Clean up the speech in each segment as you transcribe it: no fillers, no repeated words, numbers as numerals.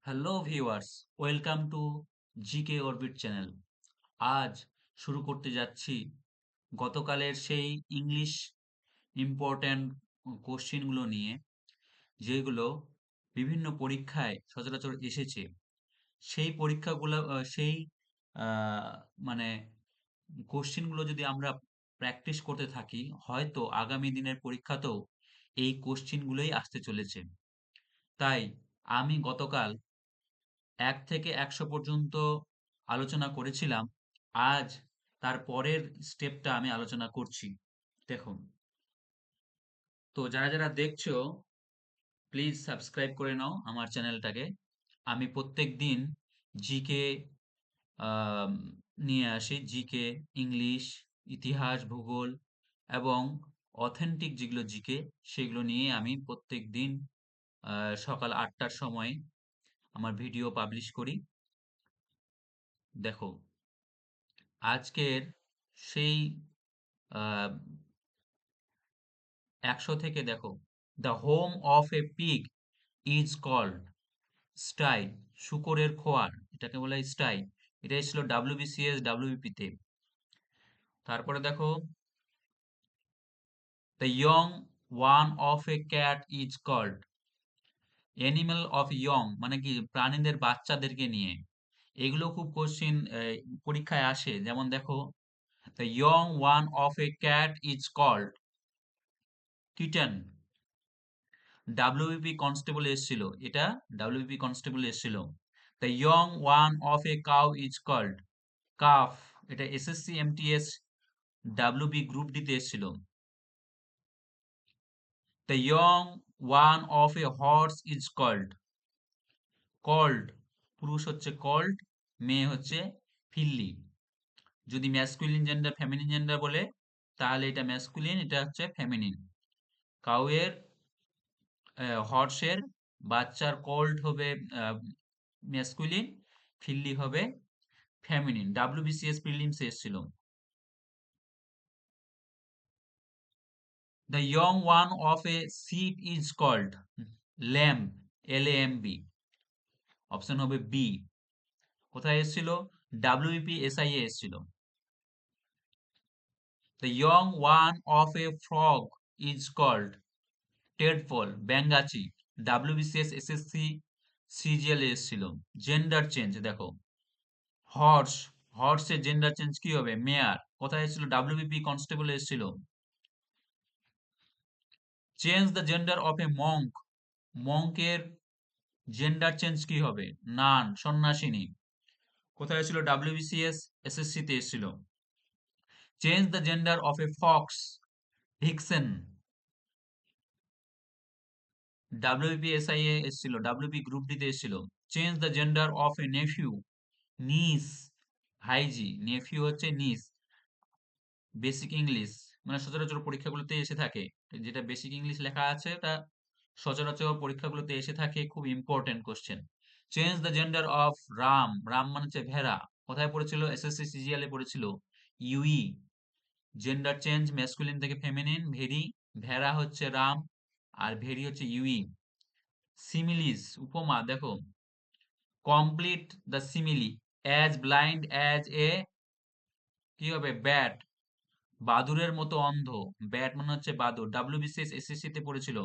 Hello viewers, welcome to GK orbit channel. আজ শুরু করতে যাচ্ছি গতকালের সেই ইংলিশ ইম্পর্ট্যান্ট কোশ্চেনগুলো নিয়ে, যেগুলো বিভিন্ন পরীক্ষায় সচরাচর এসেছে। সেই পরীক্ষাগুলো সেই আহ, মানে কোশ্চেনগুলো যদি আমরা প্র্যাকটিস করতে থাকি, হয়তো আগামী দিনের পরীক্ষাতেও এই কোশ্চেনগুলোই আসতে চলেছে। তাই আমি গতকাল ১ থেকে ১০০ পর্যন্ত আলোচনা করেছিলাম। আজ তার পরের স্টেপটা আমি আলোচনা করছি। দেখুন, তো যারা দেখছো প্লিজ সাবস্ক্রাইব করে নাও আমার চ্যানেলটাকে। আমি প্রত্যেকদিন জিকে আম নিয়ে আসি। জিকে, ইংলিশ, ইতিহাস, ভূগোল এবং অথেন্টিক যেগুলো জিকে সেগুলো নিয়ে আমি প্রত্যেকদিন সকাল ৮ টার সময় আমার ভিডিও পাবলিশ করি। দেখো, আজকের সেই আ ১০০ থেকে দেখো, "the home of a pig is called sty", শূকরের খোয়ার, এটাকে বলা হয় স্টাই। এটা এসেছিল WBCS, WBP তে। তারপরে দেখো, "the young one of a cat is called", animal of young মানে কি প্রাণীদের বাচ্চাদেরকে নিয়ে। এগুলো খুব কোশ্চিন পরীক্ষায় আসে। যেমন দেখো, "the young one of a cat is called kitten", WBP constable এসেছিল এটা, ডাব্লিউবিপি কনস্টেবল এসেছিল। The young one of a cow is called calf, এটা এসএসসি এমটিএস ডাব্লিউবি গ্রুপ ডিতে এসেছিল। The young one of a horse is called colt, পুরুষ হচ্ছে called, মেয়ে হচ্ছে ফিল্লি। যদি ম্যাসকুলিন জেন্ডার ফেমিনিন জেন্ডার বলে তাহলে এটা ম্যাসকুলিন, এটা হচ্ছে ফেমিনিন। কাউয়ের হর্সের বাচ্চার কল্ড হবে ম্যাসকুলিন, ফিল্লি হবে ফেমিনিন। ডাব্লিউবিসিএস প্রিলিমসে এসেছিল। The young one of a sheep is called lamb, LAMB, option হবে বি। কোথায় এসেছিল? ডাব্লিউবিপি এসআই এ এসেছিল। The young one of a frog is called tadpole, ব্যাঙ্গাচি, ডাব্লিউবিসিএস এসএসসি সিজিএল এ এসেছিল। জেন্ডার চেঞ্জ দেখো, হর্স, হর্সের জেন্ডার চেঞ্জ কি হবে? মেয়ার। কোথায় এসেছিল? ডাব্লিউবিপি কনস্টেবল এসেছিল। Change the gender of a monk, মঙ্কের জেন্ডার চেঞ্জ কি হবে? নান, সন্ন্যাসিনী। কোথায় ছিল? ডাব্লিউবিসিএস এসএসসি তে এসেছিল। Change the gender of a fox, vixen, WBP এসআইএ এসেছিল, ডাব্লিউবি গ্রুপ ডি তে এসেছিল। Change the gender of a nephew, niece, হাইজি, নেফিউ হচ্ছে নিস। বেসিক ইংলিশ মানে সচরাচর পরীক্ষাগুলোতে এসে থাকে, যেটা বেসিক ইংলিশ লেখা আছে ওটা সচরাচর পরীক্ষাগুলোতে এসে থাকে, খুব important question. Change the gender of Ram, Ram মানে হচ্ছে ভেড়া। কোথায় পড়েছিল? এসএসসি সিজিএল এ পড়েছিল। ইউই, জেন্ডার চেঞ্জ ম্যাসকুলিন থেকে ফেমিনিন, ভেরি, ভেড়া হচ্ছে রাম আর ভেরি হচ্ছে ইউই। সিমিলিস, উপমা দেখো, complete the simile, as blind as a, কি হবে? ব্যাট, বাদুড়ের মতো অন্ধ। ব্যাট মানে হচ্ছে বাদুড়। ডাব্লিউবিসিএস এসএসসি তে পড়েছিল।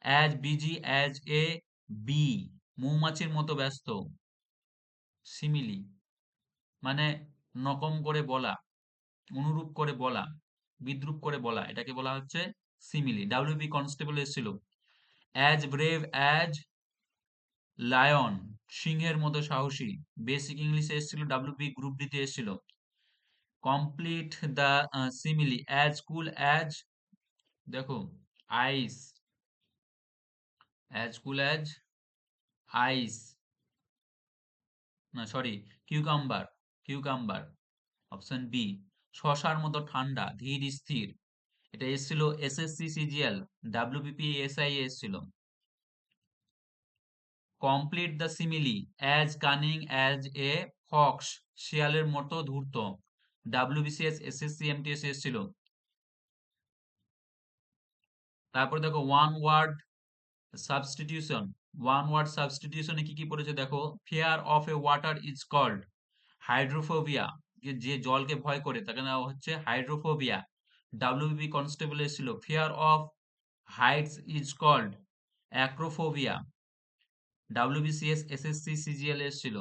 As busy as a bee, মৌমাছির মতো ব্যস্ত। সিমিলি মানে নকম করে বলা, অনুরূপ করে বলা, বিদ্রূপ করে বলা, এটাকে বলা হচ্ছে সিমিলি। ডাব্লিউবি কনস্টেবল এসেছিল। অ্যাজ ব্রেভ অ্যাজ লায়ন, সিংহের মতো সাহসী। বেসিক ইংলিশে এসেছিল, ডাব্লিউবি গ্রুপ ডিতে এসেছিল। Complete the simile, as cool as, দেখো, ice, as cool as ice, না sorry, cucumber, cucumber, option B. শশার মতো ঠান্ডা, ধীর স্থির, এটা এসেছিল এসএসসি সিজিএল, ডাব্লিউবিপি এসআই এসেছিল। Complete the simile, as cunning as a fox, শিয়ালের মতো ধূর্ত। ডাব্লিউবিসিএস এসএসসি এমটিএস এসেছিল। তারপর দেখো, one word substitution, one word সাবস্টিটিউশনে কি কি পড়েছে দেখো, fear of a water is called hydrophobia, যে জলকে ভয় করে তাকে নেওয়া হচ্ছে হাইড্রোফোবিয়া। ডাব্লিউবি কনস্টেবল এসেছিল, fear of heights is called acrophobia. WBCS SSC CGL এসেছিল,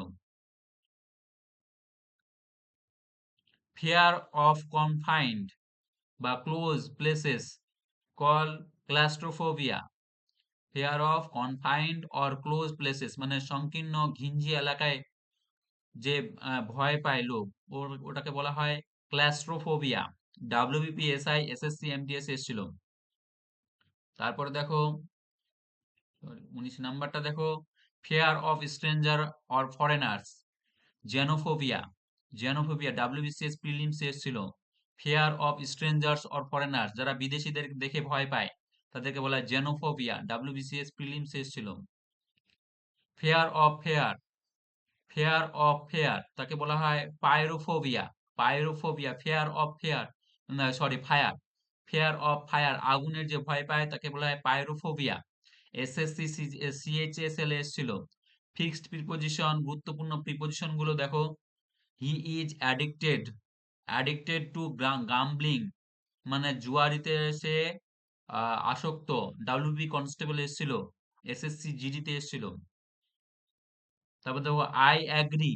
ফিয়ার অফ কনফাইন্ড বা close places call claustrophobia. Fear of confined or close places মানে সংকীর্ণ ঘিঞ্জি এলাকায় যে ভয় পায় লোক, ওটাকে বলা হয় claustrophobia. WBP SI SSC MTS এসেছিল। তারপরে দেখো 19 নাম্বারটা দেখো, fear of stranger or foreigners xenophobia. Xenophobia WBCS prelims এসেছিল, fear of strangers or foreigners যারা বিদেশিদের দেখে ভয় পায় তাদেরকে বলা হয় জেনোফোবিয়া। ডাব্লিউবিসিএস প্রিলিমস এসেছিল। Fear of fear, fear of fear তাকে বলা হয় pyrophobia. Pyrophobia, fear of fear, না sorry fire, fear of fire আগুনের যে ভয় পায় তাকে বলা হয় পাইরোফোবিয়া। এসএসসি সিএইচএসএল এসেছিল। ফিক্সড প্রিপোজিশন, গুরুত্বপূর্ণ প্রিপোজিশন গুলো দেখো, he is addicted, addicted to gambling মানে জুয়ারিতে সে আসক্ত। ডাব্লিউবি কনস্টেবল এসেছিল, এসএসসি জিডিতে এসেছিল। তারপর দেখো I agree,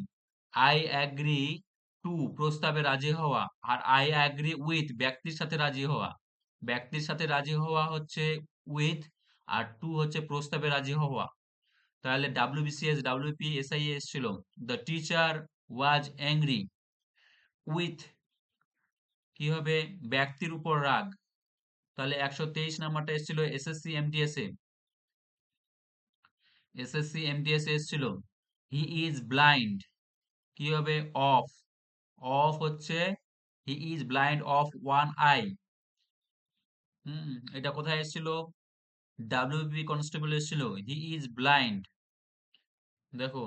I agree to প্রস্তাবে রাজি হওয়া, আর আই অ্যাগ্রি উইথ ব্যক্তির সাথে রাজি হওয়া। ব্যক্তির সাথে রাজি হওয়া হচ্ছে উইথ, আর টু হচ্ছে প্রস্তাবে রাজি হওয়া। তাহলে ডাব্লিউবিসিএস ডাব্লিউপি এসআই এসেছিল, the teacher was angry with কি হবে ব্যক্তির উপর রাগ। তাহলে 123 নাম্বারটা এসেছিল এসএসসি এমটিএস এ, এসএসসি এমটিএস এসেছিল হি ইজ ব্লাইন্ড কি হবে অফ, অফ হচ্ছে he is blind of one I. এটা কোথায় এসেছিল, ডাব্লিউবি কনস্টেবল এসেছিল, হি ইজ ব্লাইন্ড। দেখো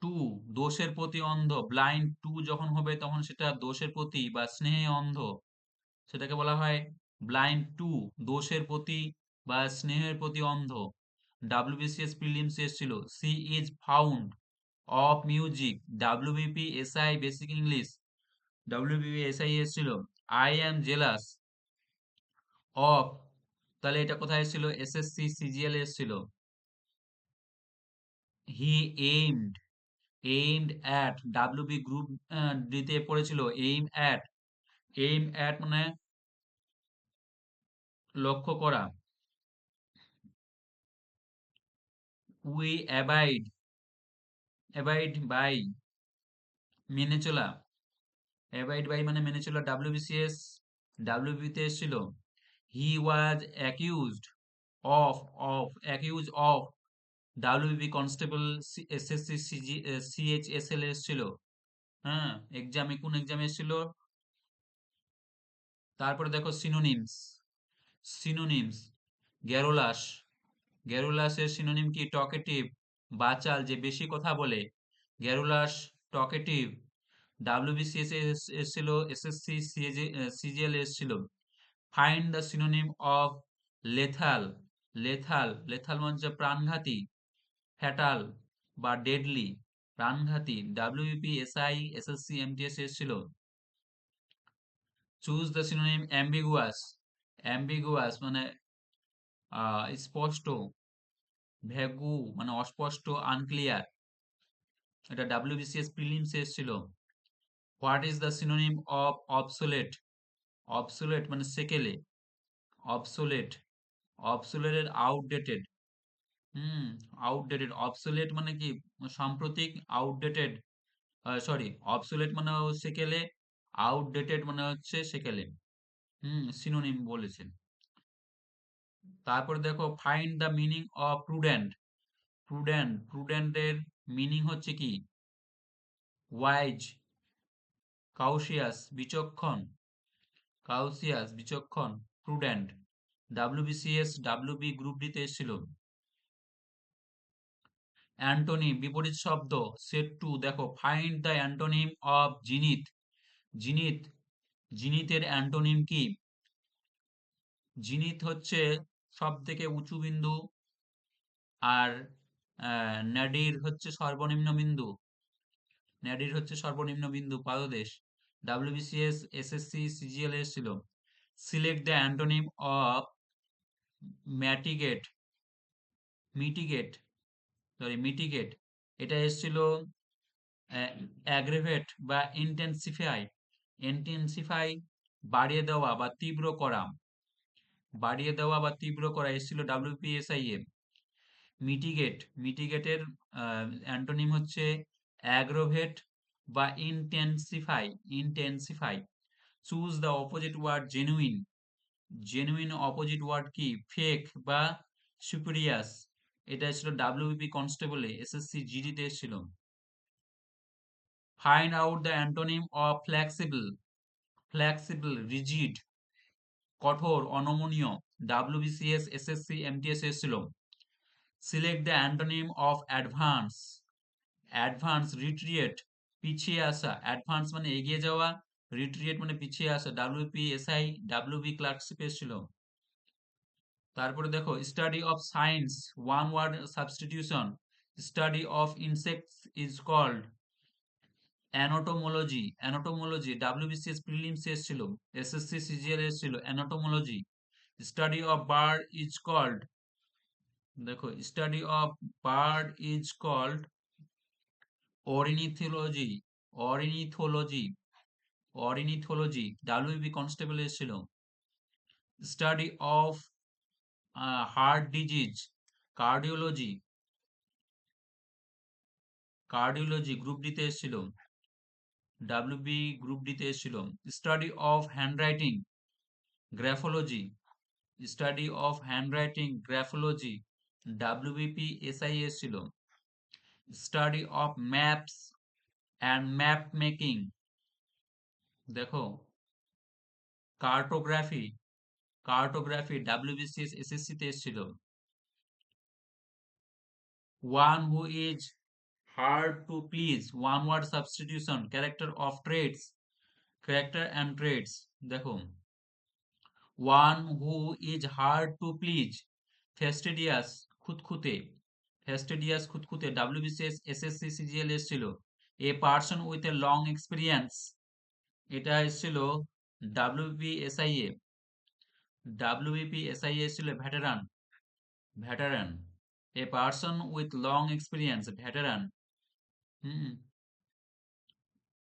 টু দোষের প্রতি অন্ধ, ব্লাইন্ড টু যখন হবে তখন সেটা দোষের প্রতি বা স্নেহে অন্ধ, সেটাকে বলা হয় ব্লাইন্ড টু, দোষের প্রতি বা স্নেহের প্রতি অন্ধ। ডাব্লিউবিসিএস প্রিলিমস এসেছিল, she is found of music. WBP SI basic English, WBP SI এসেছিল আই অ্যাম জেলাস অফ। তাহলে এটা কোথায় এসেছিল, এসএসসি সিজিএল এসেছিল, he aimed, aimed at. WB group ডিতে পড়েছিল এইম অ্যাট, এইম অ্যাট মানে লক্ষ্য করা। উই অ্যাবাইড, অ্যাবাইড বাই মেনে চলা, অ্যাবাইড বাই মানে মেনে চলা। ডাব্লিউবিসিএস ডাব্লিউবিতে এসেছিল, he was accused of, of accuse of. WB constable SSC CHSL এসেছিল, হ্যাঁ এক্সামে, কোন এক্সামে এসেছিল। তারপরে দেখো সিনোনিমস, সিনোনিমস গ্যারোলাস, গ্যারোলাসের সিনোনিম কি, টকেটিভ, বাচাল যে বেশি কথা বলে, গ্যারোলাস টকেটিভ। ডাব্লিউবিসিএস এসেছিল, এসএসসি সিজিএল এসেছিল, find the synonym of lethal. Lethal, lethal মানে হচ্ছে প্রাণঘাতী, ফ্যাটাল বা ডেডলি, প্রাণঘাতী। ডাব্লিউবিপি এসআই এসএসসি এমটিএস এসেছিল, choose the synonym ambiguous. Ambiguous মানে স্পষ্ট, ভ্যাগু মানে অস্পষ্ট, আনক্লিয়ার। এটা ডাব্লিউবিসিএস প্রিলিমস এসেছিল। What is the synonym of obsolete. Obsolete মানে সেকেলে, অবসোলেট, অবসোলেটের আউটডেটেড। হুম, আউটডেটেড, অবসোলেট মানে কি সাম্প্রতিক, আউটডেটেড সরি, অবসোলেট মানে সেকেলে, আউটডেটেড মানে হচ্ছে সেকেলে। সিনোনিম বলেছেন। তারপর দেখো find the meaning of prudent. Prudent, প্রুডেন্টের মিনিং হচ্ছে কি, ওয়াইজ, কাউশিয়াস বিচক্ষণ, কাউসিয়াস বিচক্ষণ, প্রুডেন্ট। ডাব্লিউবিসিএস ডাব্লিউবি গ্রুপ ডিতে এসেছিল। অ্যান্টোনিম বিপরীত শব্দ, সেট টু দেখো, find the antonym of zenith. Zenith, জিনিথের অ্যান্টোনিম কি, জিনিথ হচ্ছে সব থেকে উঁচু বিন্দু, আর ন্যাডির হচ্ছে সর্বনিম্ন বিন্দু পাদদেশ। ডাব্লিউবিসিএস, এসএসসি, সিজিএল এসেছিল select the antonym of mitigate mitigate mitigate, এটা এসেছিল অ্যাগ্রেভেট বা ইন্টেন্সিফাই, বাড়িয়ে দেওয়া বা তীব্র করা এসেছিল ডাব্লিউপিএসআই এ। মিটিগেটের অ্যান্টোনিম হচ্ছে অ্যাগ্রোভেট বা intensify. Choose the opposite word genuine opposite word কি? ফেক বা সুপিরিয়াস, এটা ছিল ডাব্লিউবিপি কনস্টেবলে, এসএসসি জিডিতে এসেছিল। Find out the antonym of flexible, rigid, কঠোর, অনমনীয়, ডাব্লিউবিসিএস, এসএসসি, এমটিএস এসেছিল। Select the antonym of advance, retreat, পিছিয়ে আসা, অ্যাডভান্স মানে এগিয়ে যাওয়া, রিট্রিয়েট মানে পিছিয়ে আসা, ডাব্লিউপি এসআই, ডাব্লিউবি ক্লার্কশিপ এসেছিল। তারপরে দেখো study of science, one word substitution, study of insects is called entomology, WBCS prelims এসেছিল, এসএসসি সিজিএল এসেছিল entomology. Study of bird is called, দেখো study of bird is called ornithology, ornithology, WB constable এসেছিল। Study of heart disease, cardiology, group ডিতে এসেছিল, WB group ডিতে এসেছিল। Study of handwriting, graphology, WBP SI এসেছিল। Study of maps and map making, দেখো cartography, WBCS, SSC তে এসেছিল। One who is hard to please, one word substitution, character and traits, দেখো one who is hard to please, fastidious, খুঁতখুঁতে, WBCS, SSC, CGL এসেছিল। A person with a long experience, এটা এসেছিল WBP SI এসেছিল veteran. A person with long experience, veteran, hmm,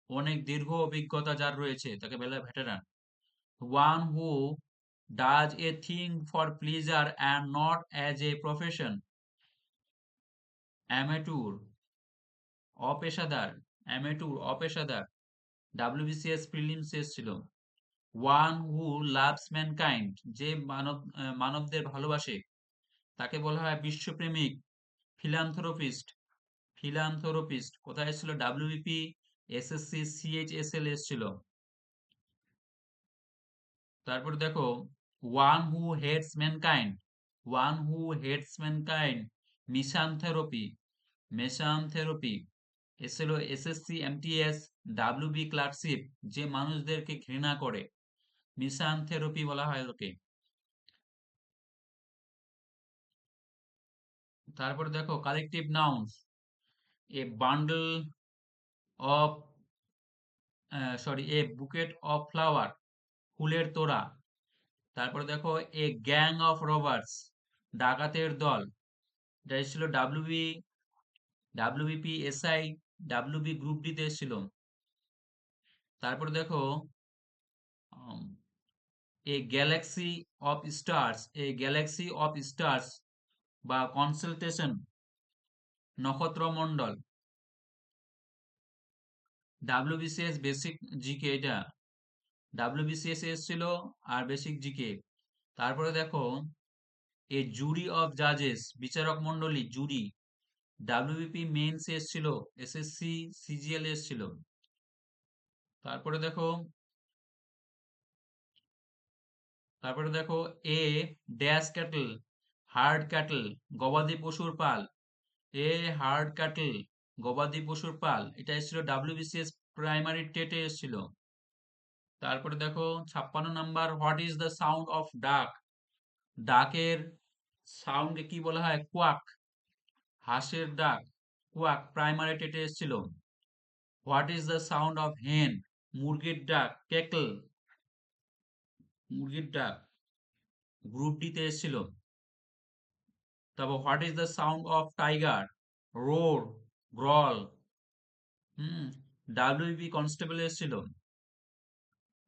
অনেক দীর্ঘ অভিজ্ঞতা যার রয়েছে তাকে বলা হয় veteran. One who does a thing for pleasure and not as a profession, amateur, অপেশাদার, ডাব্লিউবিসিএস প্রিলিমস এসেছিল। ওয়ান হু লাভস ম্যানকাইন্ড, যে মানবদের ভালোবাসে তাকে বলা হয় বিশ্বপ্রেমিক, ফিলান্থ্রোপিস্ট, কোথায় এসেছিল? ডাব্লিউবিপি, এসএসসি, সিএইচএসএল এসেছিল। তারপর দেখো ওয়ান হু হেটস ম্যানকাইন্ড, মিসানথেরোপি এসেছিল এসএসসি, এমটিএস, ডাব্লিউবি ক্লার্কশিপ, যে মানুষদেরকে ঘৃণা করে, মিসানথেরোপি বলা হয় ওকে। তারপর দেখো collective nouns, A bundle of A bouquet of flower, ফুলের তোড়া। তারপরে দেখো এ গ্যাং অফ রবার্স, ডাকাতের দল, এটা এসেছিল ডাব্লিউবিপি এসআই, ডাব্লিউবি গ্রুপ ডিতে এসেছিল। তারপরে দেখো এ গ্যালাক্সি অফ স্টার্স বা কনসেলটেশন, নক্ষত্রমণ্ডল, ডাব্লিউবিসিএস বেসিক জিকে, এটা ডাব্লিউবিসিএস এসেছিল আর বেসিক জিকে। তারপরে দেখো এ জুরি অফ জাজেস, বিচারক মণ্ডলী, জুরি, ডাব্লিউবিপি মেন্স এসেছিল, এসএসসি, সিজিএল এসেছিল। তারপরে দেখো a dash cattle, hard cattle, গবাদি পশুর পাল, এ হার্ড ক্যাটল, গবাদি পশুর পাল, এটা এসেছিল ডাব্লিউবিসিএস প্রাইমারি টেটে এসেছিল। তারপরে দেখো 56 number, what is the sound of ডাকের সাউন্ডকে কি বলা হয়? কোয়াক, হাঁসের ডাক কোয়াক প্রাইমারি টেটে এসেছিল। What is the sound of হেন, মুরগির ডাক কেকল, মুরগির ডাক গ্রুপ ডিতে এসেছিল। তারপর what is the sound of tiger, roar, growl. Hmm, WB constable এসেছিল।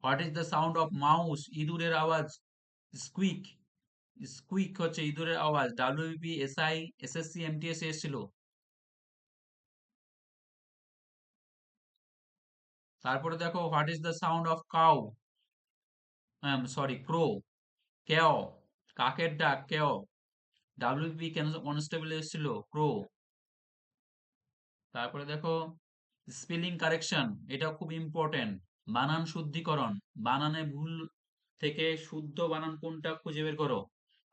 What is the sound of mouse, ইঁদুরের আওয়াজ স্কুইক, স্কুইক হচ্ছে ইঁদুরের আওয়াজ। ডাব্লিউবি এসআই এসএসসি এমটিএস এসেছিল। তারপরে দেখো what is the sound of cow, sorry crow, caw, কাকের ডাক কেও। ডাব্লিউবি কনস্টেবল এসেছিল ক্রো। তারপরে দেখো স্পেলিং কারেকশন, এটা খুব ইম্পর্টেন্ট। বানান শুদ্ধিকরণ, বানানে ভুল থেকে শুদ্ধ বানান কোনটা খুঁজে বের করো।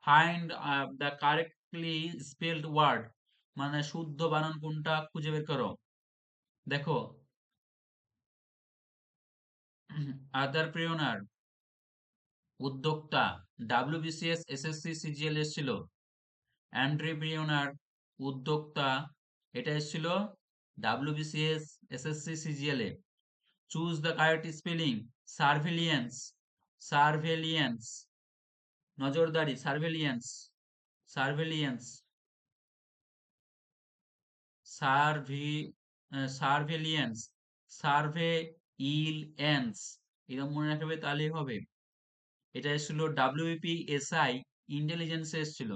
Find the correctly spelled word, মানে শুদ্ধ বানান কোনটা খুঁজে বের করো। দেখো আদারপ্রেনার, উদ্যোক্তা, ডাব্লিউবিসিএস এসএসসি সিজিএল এসেছিল। এন্ট্রিপ্রিউনার, উদ্যোক্তা, এটা এসেছিল WBCS SSC CGL A. Choose the correct spelling, surveillance, surveillance, নজরদারি, সার্ভেলিয়েন্স, সার্ভেলিয়েন্স, সার্ভি, সার্ভেলিয়েন্স, সার্ভে ইল এন্স, এরকম মনে রাখবে তাহলেই হবে। এটা এসেছিল ডাব্লিউপি এসআই ইন্টেলিজেন্স এসেছিল।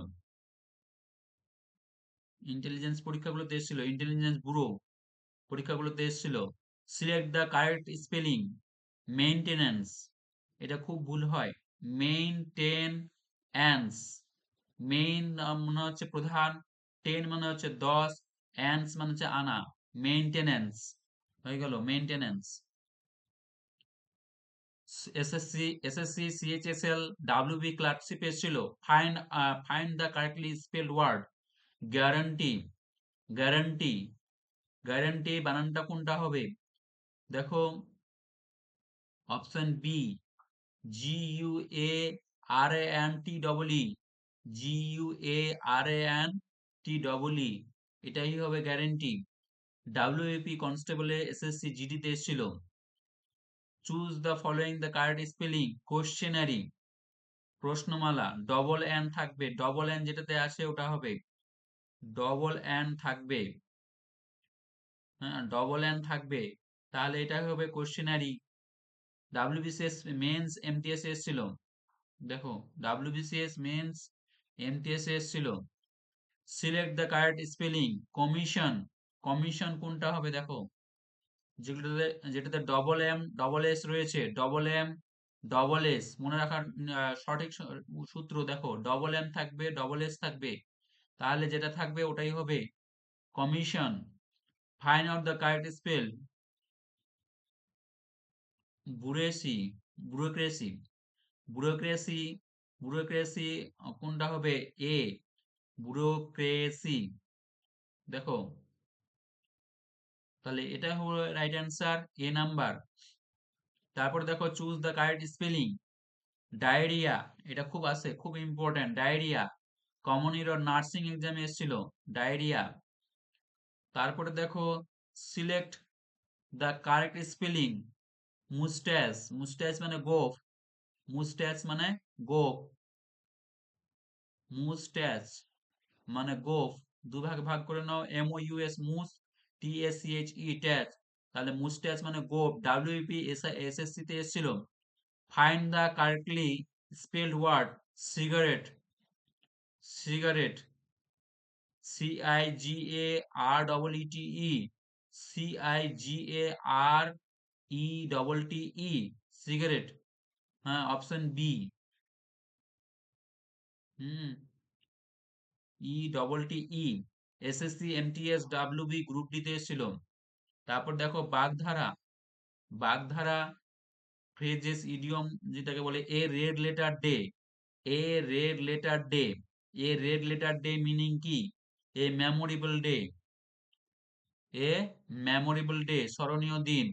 ইন্টেলিজেন্স পরীক্ষাগুলোতে এসেছিল, ইন্টেলিজেন্স ব্যুরো পরীক্ষাগুলোতে এসেছিল। Select the correct spelling, maintenance, এটা খুব ভুল হয়। মেইনটেন অ্যান্স, মেইন মানে হচ্ছে প্রধান, টেন মানে হচ্ছে 10, অ্যান্স মানে হচ্ছে আনা। মেইনটেনেন্স হয়ে গেল, maintenance. SSC CHSL WB clerkship এসেছিল। Find find the correctly spelled word, guarantee, guarantee, guarantee বানানটা কোনটা হবে। দেখো অপশন বি, GUARANTEE, GUARANTEE, এটাই হবে গ্যারেন্টি। ডাব্লিউএপি কনস্টেবলে এসএসসি জিডিতে এসেছিল। Choose the following the correct spelling, questionnaire, প্রশ্নমালা, ডবল এন থাকবে, ডবল এন যেটাতে আসে ওটা হবে, ডবল এন থাকবে, হ্যাঁ ডবল এন থাকবে, তাহলে এটা হবে কোশ্চেনারি। ডাব্লিউবিসিএস মেন্স এমটিএস এসেছিল। দেখো ডাব্লিউবিসিএস মেন্স এমটিএস এসেছিল। Select the correct spelling, commission, commission কোনটা হবে দেখো, যেগুলোতে যেটাতে ডবল এম ডবল এস রয়েছে, ডবল এম ডবল এস মনে রাখার সঠিক সূত্র দেখো, ডবল এম থাকবে ডবল এস থাকবে, তাহলে যেটা থাকবে ওটাই হবে commission. Find out the correct spell, bureaucracy, bureaucracy, bureaucracy, bureaucracy কোনটা হবে এ, ব্যুরোক্রেসি। দেখো তাহলে এটা হলো রাইট অ্যান্সার, এ নাম্বার। তারপর দেখো choose the correct spelling, diarrhoea, এটা খুব আছে, খুব important, diarrhoea common error nursing এক্সামে এসেছিল, ডায়রিয়া। তারপরে দেখো সিলেক্ট দ্য কারেক্ট স্পেলিং, মুস্ট্যাচ, মুস্ট্যাচ মানে গোফ, মুস্ট্যাচ মানে গোফ, মুস্ট্যাচ মানে গোফ, দুভাগে ভাগ করে নাও, MOUS মুস, TACHE ট্যাচ, তাহলে মুস্ট্যাচ মানে গোফ। ডাব্লিউপি এসএসসি তে এসেছিল। Find the correctly spelled word, cigarette, cigarette, CIGAREETE, CIGAREETE, cigarette, হ্যাঁ option B. Hmm, EEE, SSC MTS WB group D তে এসেছিল। তারপর দেখো বাগধারা, বাগধারা ফ্রেজেস ইডিয়ম যেটাকে বলে, a red letter day, a red letter day, a red letter day meaning কি, a memorable day, a memorable day স্মরণীয় দিন।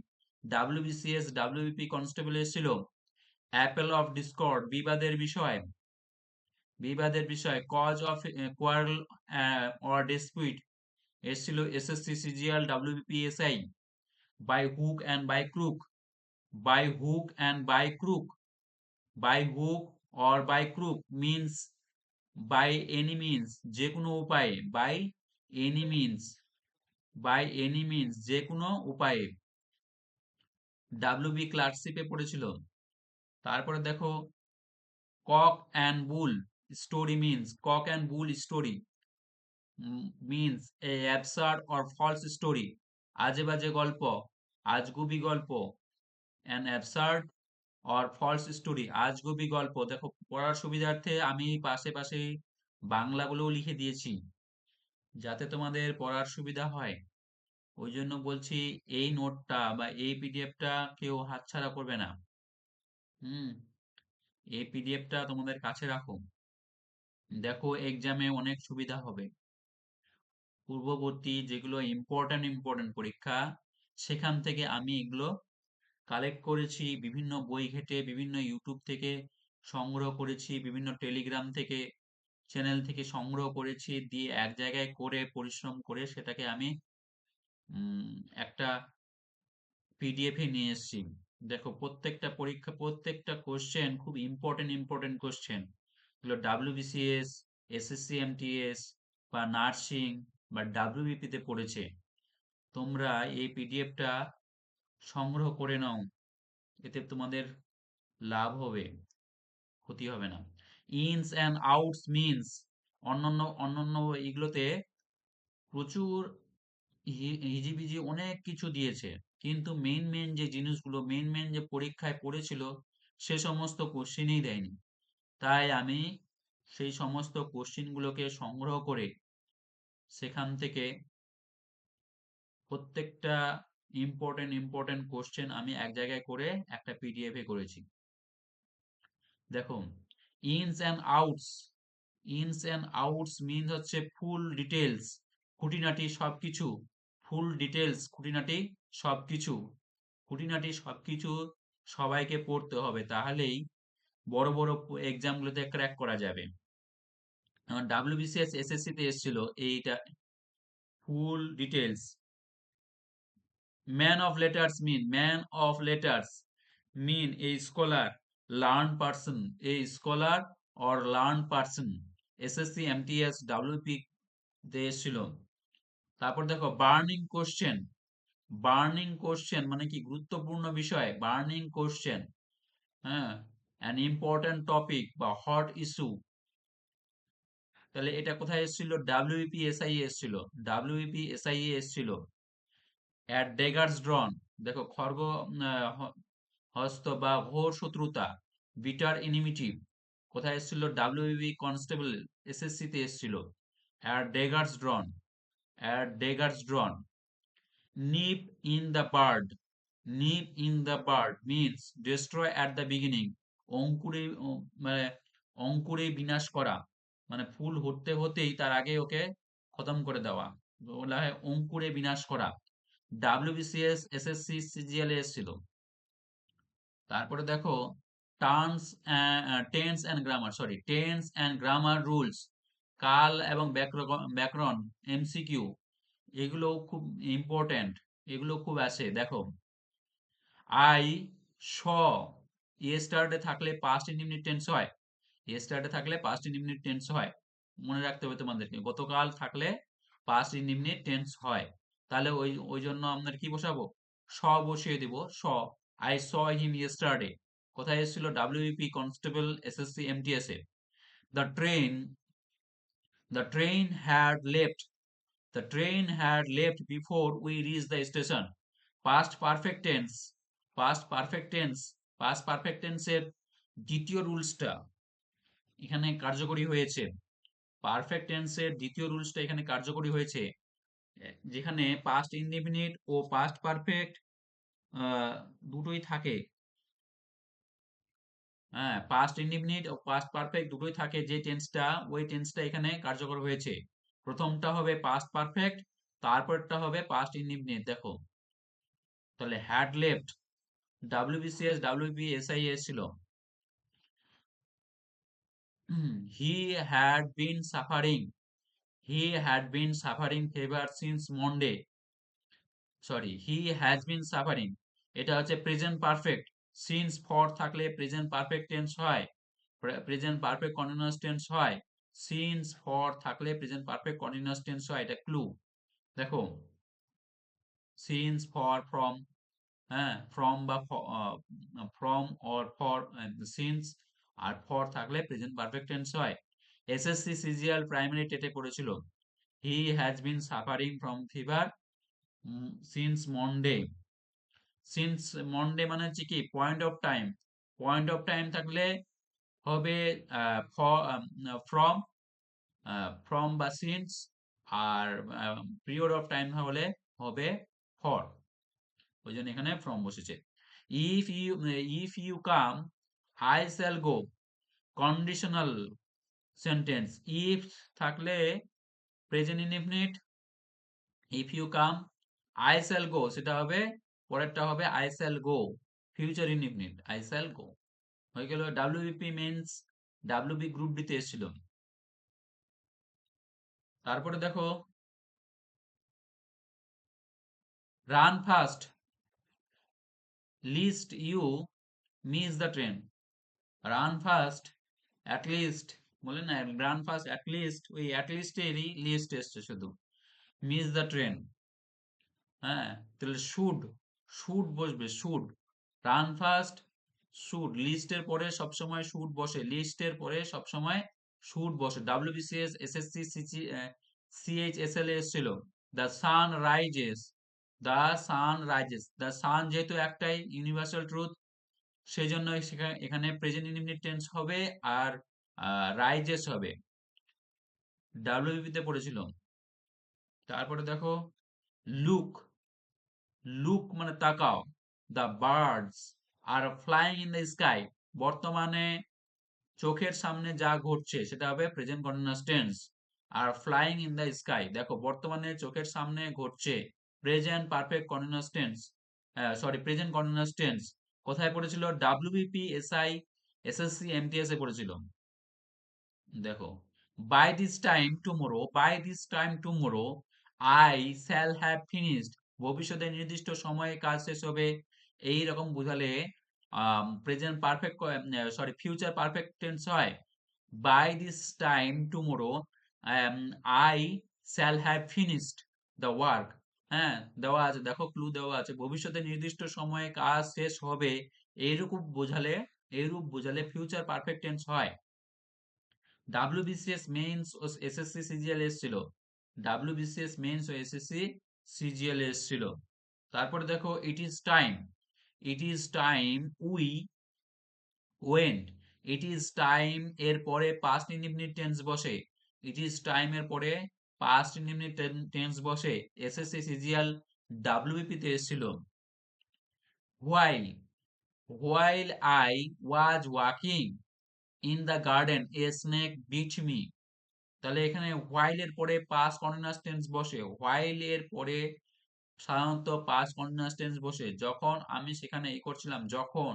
ডাব্লিউবিসিএস ডাব্লিউবিপি কনস্টেবল এসেছিল। অ্যাপেল অফ ডিসকর্ড বিবাদের বিষয়, বিবাদের বিষয়, cause of quarrel or dispute, এসছিল SSC CGL WBPSI, by hook and by crook, by hook and by crook, by hook or by crook means by any means, যে কোনো উপায়ে, by any means, by any means যে কোনো উপায়ে। WB ক্লার্কশিপে পড়েছিল। তারপরে দেখো cock and bull story means, cock and bull story means a absurd or false story, আজে বাজে গল্প, আজগুবি গল্প, an absurd or false story, আজগুবি গল্প। দেখো পড়ার সুবিধার্থে আমি পাশে পাশে বাংলাগুলোও লিখে দিয়েছি যাতে তোমাদের পড়ার সুবিধা হয়। ওই জন্য বলছি এই নোটটা বা এই পিডিএফটা কেউ হাতছাড়া করবে না। হুম, এই পিডিএফটা তোমাদের কাছে রাখো, দেখো এক্সামে অনেক সুবিধা হবে। পূর্ববর্তী যেগুলো ইম্পর্টেন্ট পরীক্ষা, সেখান থেকে আমি এগুলো কালেক্ট করেছি, বিভিন্ন বই ঘেটে, বিভিন্ন ইউটিউব থেকে সংগ্রহ করেছি, বিভিন্ন টেলিগ্রাম থেকে, চ্যানেল থেকে সংগ্রহ করেছি, দিয়ে এক জায়গায় করে পরিশ্রম করে সেটাকে আমি একটা পিডিএফ এ নিয়ে এসেছি। দেখো প্রত্যেকটা পরীক্ষা, প্রত্যেকটা কোশ্চেন খুব ইম্পর্টেন্ট কোশ্চেন, এগুলো ডাব্লিউবিসিএস, এসএসসি এমটিএস বা নার্সিং বা ডাব্লিউবিপি তে পড়েছে। তোমরা এই পিডিএফটা সংগ্রহ করে নাও, এতে তোমাদের লাভ হবে, ক্ষতি হবে না। ইনস অ্যান্ড আউটস মিনস, অন্যান্য অন্যান্য এগুলোতে প্রচুর হিজিবিজি অনেক কিছু দিয়েছে, কিন্তু মেইন যে জিনিসগুলো, মেইন যে পরীক্ষায় পড়েছিল সে সমস্ত কোশ্চেনই দেয়নি। তাই আমি সেই সমস্ত কোশ্চেনগুলোকে সংগ্রহ করে সেখান থেকে প্রত্যেকটা ইম্পর্টেন্ট কোশ্চেন আমি এক জায়গায় করে একটা পিডিএফ এ করেছি। দেখো ইনস and outs, ins and outs means হচ্ছে ফুল ডিটেলস, খুঁটিনাটি সবকিছু, ফুল ডিটেলস খুঁটিনাটি সবকিছু, খুঁটিনাটি সবকিছু সবাইকে পড়তে হবে, তাহলেই বড় বড় এক্সামগুলোতে ক্র্যাক করা যাবে। ডাব্লিউবিসিএস এসএসসি তে এসেছিল এইটা, full details. Man of letters mean, man of letters mean a scholar, learn person, a scholar or learn person, SSC MTS WP তে এসেছিল। তারপর দেখো বার্নিং কোশ্চেন, বার্নিং কোশ্চেন মানে কি, গুরুত্বপূর্ণ বিষয়, বার্নিং কোশ্চেন, হ্যাঁ, অ্যান ইম্পর্টেন্ট টপিক বা হট ইস্যু। তাহলে এটা কোথায় এসেছিল? ডাব্লিউপি এসআই এসেছিল, ডাব্লিউপি এসআই এসেছিল। অ্যাট ডেগার্স ড্রন, দেখো খর্গ হস্ত বা ঘোর শত্রুতা, বিটার এনিমিটি, কোথায় এসেছিল? ডাব্লিউবি কনস্টেবল এসএসসি তে এসেছিল। At daggers drawn, at daggers drawn. Nip in the bird, nip in the bird means destroy at the beginning, অঙ্কুরে মানে অঙ্কুরে বিনাশ করা, মানে ফুল হতে হতেই তার আগে ওকে খতম করে দেওয়া, বলা হয় অঙ্কুরে বিনাশ করা। ডাব্লিউবিসিএস এসএসসি সিজিএল এ এসেছিল। তারপরে দেখো terms, tense and grammar, sorry tense and grammar rules, কাল এবং ব্যাকরণ এমসিকিউ, এগুলো খুব ইম্পর্টেন্ট, এগুলো খুব আসে। দেখো আই শ, ইয়েস্টারডে থাকলে পাস্ট ইনডিফিনিট টেন্স হয়, ইয়েস্টারডে থাকলে পাস্ট ইনডিফিনিট টেন্স হয়, মনে রাখতে হবে তোমাদেরকে। গতকাল থাকলে পাস্ট ইনডিফিনিট টেন্স হয়, তাহলে ওই ওই জন্য আমাদের কি বসাবো? শ বসিয়ে দিব, শ। আই স হিম ইয়েস্টারডে, কোথায় এসেছিল? WP constable SSC MTS A. The train, the train had left, the train had left before we reached the station. Past perfect tense, past perfect tense, past perfect tense এর দ্বিতীয় রুলসটা এখানে কার্যকরী হয়েছে, perfect tense এর দ্বিতীয় রুলসটা এখানে কার্যকরী হয়েছে, যেখানে পাস্ট ইনডিফিনিট ও পাস্ট পারফেক্ট দুটোই থাকে। হ্যাঁ, পাস্ট ইনডিফিনিট ও পাস্ট পারফেক্ট দুটোই থাকে, যে টেন্সটা, ওই টেন্সটা এখানে কার্যকর হয়েছে। প্রথমটা হবে পাস্ট পারফেক্ট, তারপরটা হবে পাস্ট ইনডিফিনিট। দেখো তাহলে had left, WBCS WB SI ছিল। He had been suffering, he had been suffering fever since Monday, sorry he has been suffering, এটা হচ্ছে প্রেজেন্ট পারফেক্ট। সিন্স ফর থাকলে প্রেজেন্ট পারফেক্ট টেন্স হয়, present perfect continuous tense হয়। Since for থাকলে present perfect continuous tense হয়, এটা clue. দেখো since for from, হ্যাঁ ফ্রম বা ফ্রম অর ফর, সিন্স আর ফর থাকলে প্রেজেন্ট পারফেক্ট টেন্স হয়। এসএসসি সিজিএল প্রাইমারি টেটে পড়েছিল he has been suffering from fever since Monday. Since Monday মানে হচ্ছে কি point of time, point of time থাকলে হবে ফ্রম, ফ্রম বা সিন্স, আর পিরিয়ড অফ টাইম হলে হবে ফর, ওই জন্য এখানে ফ্রম বসেছে। If you, if you come I shall go, conditional sentence. If থাকলে present indefinite, if you come I shall go সেটা হবে, পরেরটা হবে I shall go future indefinite, I shall go হয়ে গেল। WBP mains WB group D তে এসেছিল। তারপরে দেখো run fast lest you miss the train. Run fast at least বলে না, রান ফাস্ট অ্যাটলিস্ট, ওই অ্যাটলিস্টেরই লিস্ট এসছে শুধু, মিস দ্য ট্রেন। হ্যাঁ, তাহলে শুড, শুড বসবে শুড, রান ফাস্ট শুড, লিস্টের পরে সবসময় শুড বসে, লিস্টের পরে সবসময় শুড বসে। ডাব্লিউবিসিএস এসএসসি সিএইচএসএল এসেছিল the sun rises, the sun rises, the sun যেহেতু একটাই ইউনিভার্সাল ট্রুথ, সেই জন্য এখানে প্রেজেন্ট ইনডিফিনিট টেন্স হবে আর রাইজেস হবে। ডাব্লিউবিপি তে পড়েছিল। তারপরে দেখো লুক, লুক মানে তাকাও, the birds are flying in the sky, বর্তমানে চোখের সামনে যা ঘটছে সেটা হবে present continuous tense. Are flying in the sky দেখো বর্তমানে চোখের সামনে ঘটছে, present perfect continuous tense, sorry present continuous tense. কোথায় পড়েছিল? ডাব্লিউবিপি এসআই এসএসসি এমটিএস এ পড়েছিল। দেখো by this time tomorrow, by this time tomorrow I shall have finished, ভবিষ্যতে নির্দিষ্ট সময়ে কাজ শেষ হবে, এই রকম বোঝালে present perfect, sorry future perfect tense হয়। By this time tomorrow I shall have finished the work. হ্যাঁ দেওয়া আছে, দেখো ক্লু দেওয়া আছে, ভবিষ্যতে নির্দিষ্ট সময়ে কাজ শেষ হবে, এইরকম বোঝালে, এইরূপ বোঝালে ফিউচার পারফেক্ট টেন্স হয়। ডাব্লিউবিসিএস মেইনস ও এসএসসি সিজিএল এসেছিল, ডাব্লিউবিসিএস মেইনস ও এসএসসি সিজিএল এসেছিল। তারপরে দেখো it is time, it is time we went, it is time এর পরে পাস্ট ইনডিফিনিট টেন্স বসে, ইট ইজ টাইম এর পরে পাস্ট ইনডিফিনিট টেন্স বসে, এসএসসি সিজিএল ডাব্লিউবিপি তে এসেছিল। While, while I was walking in the garden a snake bit me, তাহলে এখানে while এর পরে past continuous tense বসে, while এর পরে সাধারণত past continuous tense বসে, যখন আমি সেখানে করছিলাম যখন,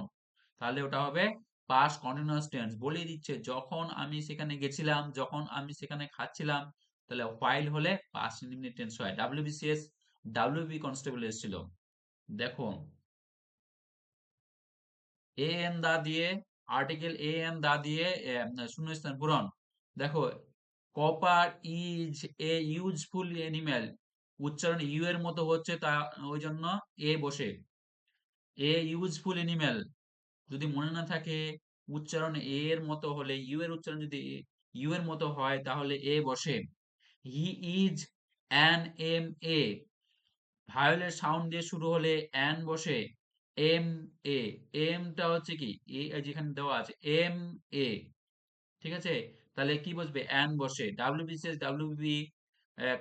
তাহলে ওটা হবে past continuous tense, বলেই দিচ্ছে যখন আমি সেখানে গেছিলাম, যখন আমি সেখানে খাচ্ছিলাম, তাহলে while হলে past indefinite tense হয়। ডাব্লিউবিসিএস ডাব্লিউবি কনস্টেবল এসেছিল। দেখো এ এন দা দিয়ে, আর্টিকেল এ এন দা দিয়ে শূন্যস্থান পূরণ। দেখো copper is a useful animal, উচ্চারণ ইউ এর মতো হচ্ছে, তা ওই জন্য এ বসে, এ ইউজফুল এনিম্যাল, যদি মনে না থাকে উচ্চারণ এ এর মতো হলে, ইউ এর উচ্চারণ যদি ইউ এর মতো হয় তাহলে এ বসে। He is an M A, ভায়োলের সাউন্ড দিয়ে শুরু হলে অ্যান বসে, এম এ, এমটা হচ্ছে কি এ যেখানে দেওয়া আছে এম এ, ঠিক আছে, তাহলে কি বসবে অ্যান বসে। ডাব্লিউবিসিএস ডাব্লিউবি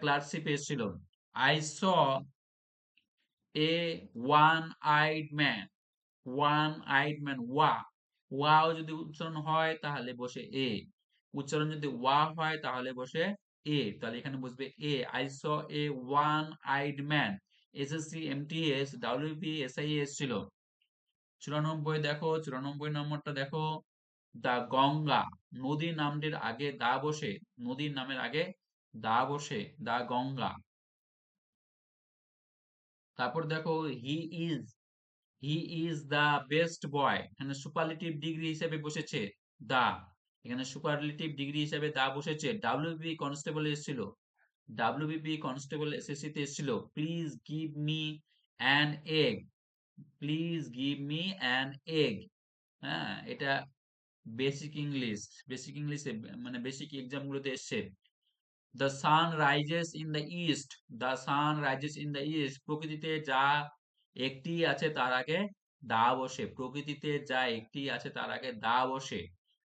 ক্লার্কশিপ এসেছিল। I saw a one eyed man, one eyed man ওয়া, ওয়াও যদি উচ্চারণ হয় তাহলে বসে এ, উচ্চারণ যদি ওয়া হয় তাহলে বসে এ, তাহলে এখানে বসবে এ। I saw a one eyed man, SSC MTS WB SI এসেছিল। 94 দেখো, 94 নম্বরটা দেখো, দা গঙ্গা, নদীর নামটির আগে দা বসে, নদীর নামের আগে দা বসে, দা গঙ্গা। তারপর দেখো he is, he is the best boy, এখানে সুপারলেটিভ ডিগ্রি হিসেবে বসেছে দা, এখানে সুপারলেটিভ ডিগ্রি হিসেবে দা বসেছে। ডাব্লিউবি কনস্টেবল এসেছিল, ডাব্লিউবিপি কনস্টেবল এসএসসি তে এসেছিল, please give me an egg, please give me an egg. হ্যাঁ, এটা বেসিক ইংলিশ, বেসিক ইংলিশে মানে বেসিক এক্সাম গুলোতে এসছে। The sun rises in the east, the sun rises in the east, প্রকৃতিতে যা একটি আছে তার আগে দা বসে, প্রকৃতিতে যা একটি আছে তার আগে দা বসে।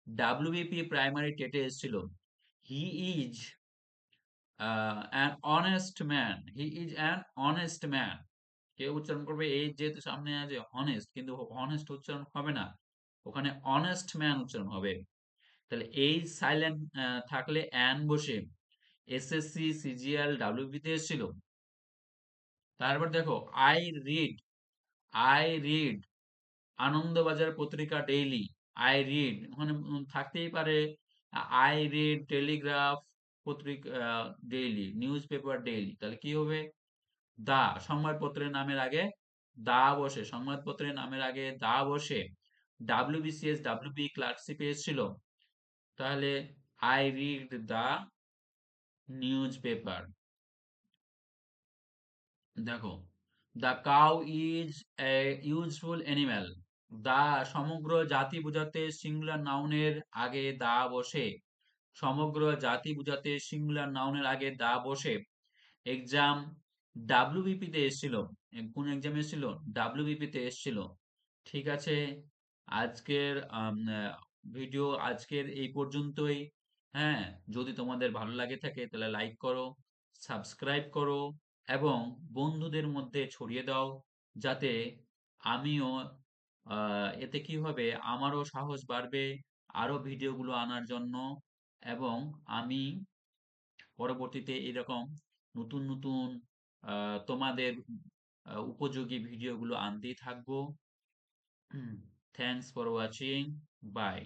ডাব্লিউবিপি প্রাইমারি টেটে এসেছিল, হি is an honest man, he is an honest man. কেউ উচ্চারণ করবে এই যেহেতু সামনে আছে হনেস্ট, কিন্তু হনেস্ট উচ্চারণ হবে না, ওখানে অনেস্ট ম্যান উচ্চারণ হবে। তাহলে এই সাইলেন্ট থাকলে অ্যান বসে, এসএসসি সিজিএল ডাব্লিউবি তে এসেছিল। তারপর দেখো I read, I read Anandabazar পত্রিকা ডেইলি, আই রিড ওখানে থাকতেই পারে আই রিড টেলিগ্রাফ পত্রিকা ডেইলি, নিউজ পেপার ডেইলি, তাহলে কি হবে দা, সংবাদপত্রের নামের আগে দা বসে, সংবাদপত্রের নামের আগে দা বসে। ডাব্লিউবিসিএস ডাব্লিউবি ক্লার্কশিপ এসেছিল, তাহলে I read the newspaper. দেখো the cow is a useful animal, the সমগ্র জাতি বোঝাতে সিঙ্গুলার নাউনের আগে দা বসে, সমগ্র জাতি বোঝাতে সিঙ্গুলার নাউনের আগে দা বসে। এক্সাম ডাব্লিউবিপি তে এসেছিল, কোন এক্সাম এসেছিল, ডাব্লিউবিপি তে এসেছিল। ঠিক আছে, আজকের ভিডিও আজকের এই পর্যন্তই। হ্যাঁ, যদি তোমাদের ভালো লাগে থাকে তাহলে লাইক করো, সাবস্ক্রাইব করো এবং বন্ধুদের মধ্যে ছড়িয়ে দাও, যাতে আমিও এতে কি হবে, আমারও সাহস বাড়বে আরো ভিডিওগুলো আনার জন্য, এবং আমি পরবর্তীতে এরকম নতুন নতুন তোমাদের উপযোগী ভিডিওগুলো আনতেই থাকবো। Thanks for watching, by.